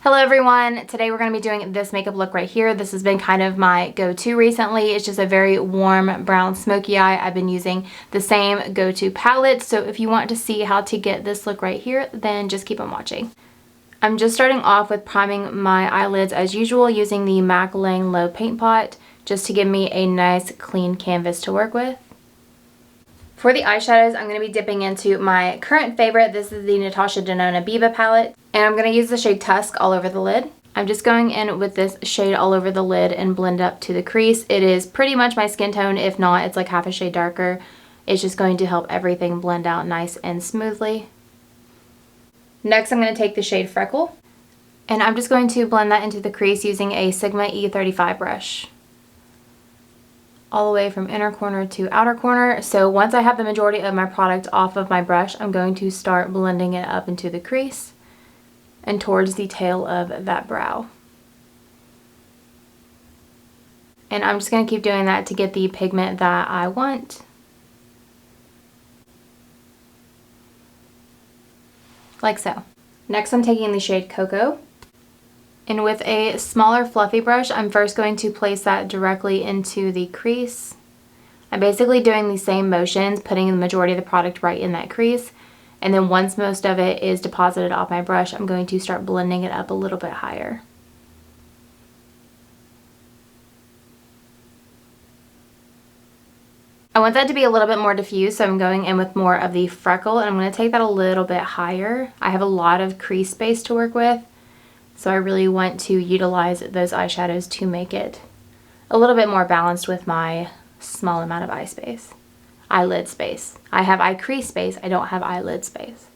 Hello everyone, today we're going to be doing this makeup look right here. This has been kind of my go-to recently. It's just a very warm brown smoky eye. I've been using the same go-to palette, so if you want to see how to get this look right here, then just keep on watching. I'm just starting off with priming my eyelids as usual using the MAC Lang Low Paint Pot just to give me a nice clean canvas to work with. For the eyeshadows, I'm going to be dipping into my current favorite. This is the Natasha Denona Biba palette. And I'm going to use the shade Tusk all over the lid. I'm just going in with this shade all over the lid and blend up to the crease. It is pretty much my skin tone. If not, it's like half a shade darker. It's just going to help everything blend out nice and smoothly. Next, I'm going to take the shade Freckle. And I'm just going to blend that into the crease using a Sigma E35 brush. All the way from inner corner to outer corner. So once I have the majority of my product off of my brush, I'm going to start blending it up into the crease and towards the tail of that brow. And I'm just going to keep doing that to get the pigment that I want. Like so. Next, I'm taking the shade Cocoa. And with a smaller fluffy brush, I'm first going to place that directly into the crease. I'm basically doing the same motions, putting the majority of the product right in that crease. And then once most of it is deposited off my brush, I'm going to start blending it up a little bit higher. I want that to be a little bit more diffused, so I'm going in with more of the Freckle, and I'm going to take that a little bit higher. I have a lot of crease space to work with, so I really want to utilize those eyeshadows to make it a little bit more balanced with my small amount of eye space. Eyelid space. I have eye crease space, I don't have eyelid space.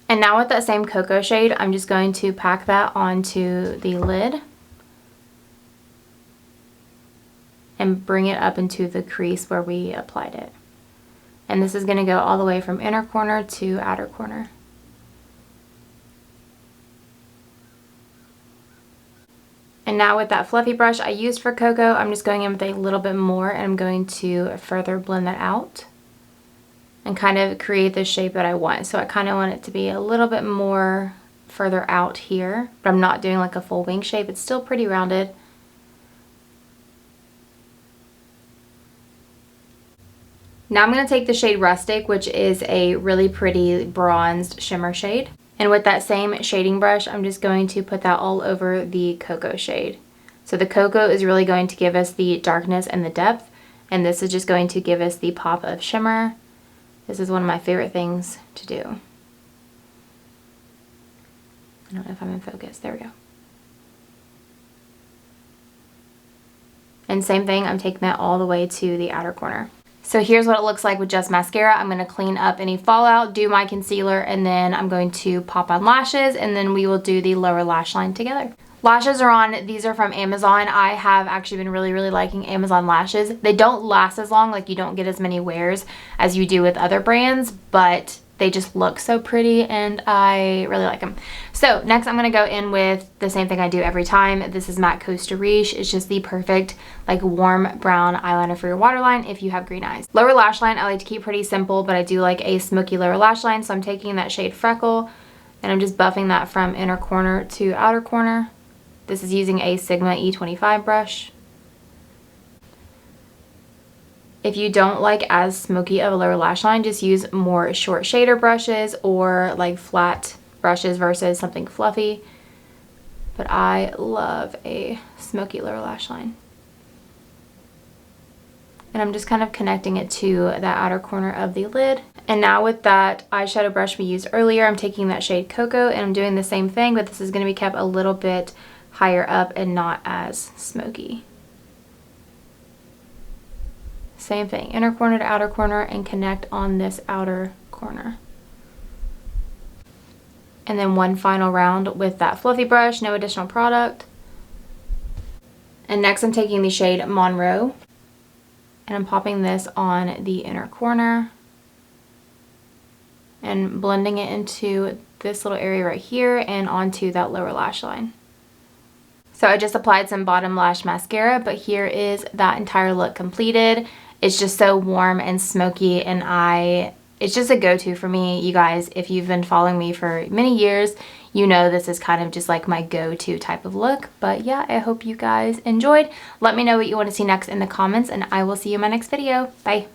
And now with that same Cocoa shade, I'm just going to pack that onto the lid and bring it up into the crease where we applied it. And this is going to go all the way from inner corner to outer corner. And now with that fluffy brush I used for Cocoa, I'm just going in with a little bit more and I'm going to further blend that out and kind of create the shape that I want. So I kind of want it to be a little bit more further out here, but I'm not doing like a full wing shape. It's still pretty rounded. Now I'm going to take the shade Rustic, which is a really pretty bronzed shimmer shade. And with that same shading brush, I'm just going to put that all over the Cocoa shade. So the Cocoa is really going to give us the darkness and the depth, and this is just going to give us the pop of shimmer. This is one of my favorite things to do. I don't know if I'm in focus. There we go. And same thing, I'm taking that all the way to the outer corner. So here's what it looks like with just mascara. I'm going to clean up any fallout, do my concealer, and then I'm going to pop on lashes, and then we will do the lower lash line together. Lashes are on. These are from Amazon. I have actually been really liking Amazon lashes. They don't last as long, like you don't get as many wears as you do with other brands, but they just look so pretty and I really like them. So next I'm going to go in with the same thing I do every time. This is MAC Costa Riche. It's just the perfect like warm brown eyeliner for your waterline if you have green eyes. Lower lash line I like to keep pretty simple, but I do like a smoky lower lash line, so I'm taking that shade Freckle and I'm just buffing that from inner corner to outer corner. This is using a Sigma E25 brush. If you don't like as smoky of a lower lash line, just use more short shader brushes or like flat brushes versus something fluffy. But I love a smoky lower lash line. And I'm just kind of connecting it to that outer corner of the lid. And now with that eyeshadow brush we used earlier, I'm taking that shade Cocoa and I'm doing the same thing, but this is going to be kept a little bit higher up and not as smoky. Same thing, inner corner to outer corner and connect on this outer corner. And then one final round with that fluffy brush, no additional product. And next I'm taking the shade Monroe and I'm popping this on the inner corner and blending it into this little area right here and onto that lower lash line. So I just applied some bottom lash mascara, but here is that entire look completed. It's just so warm and smoky, and I it's just a go-to for me, you guys. If you've been following me for many years, you know this is kind of just like my go-to type of look. But yeah, I hope you guys enjoyed. Let me know what you want to see next in the comments, and I will see you in my next video. Bye.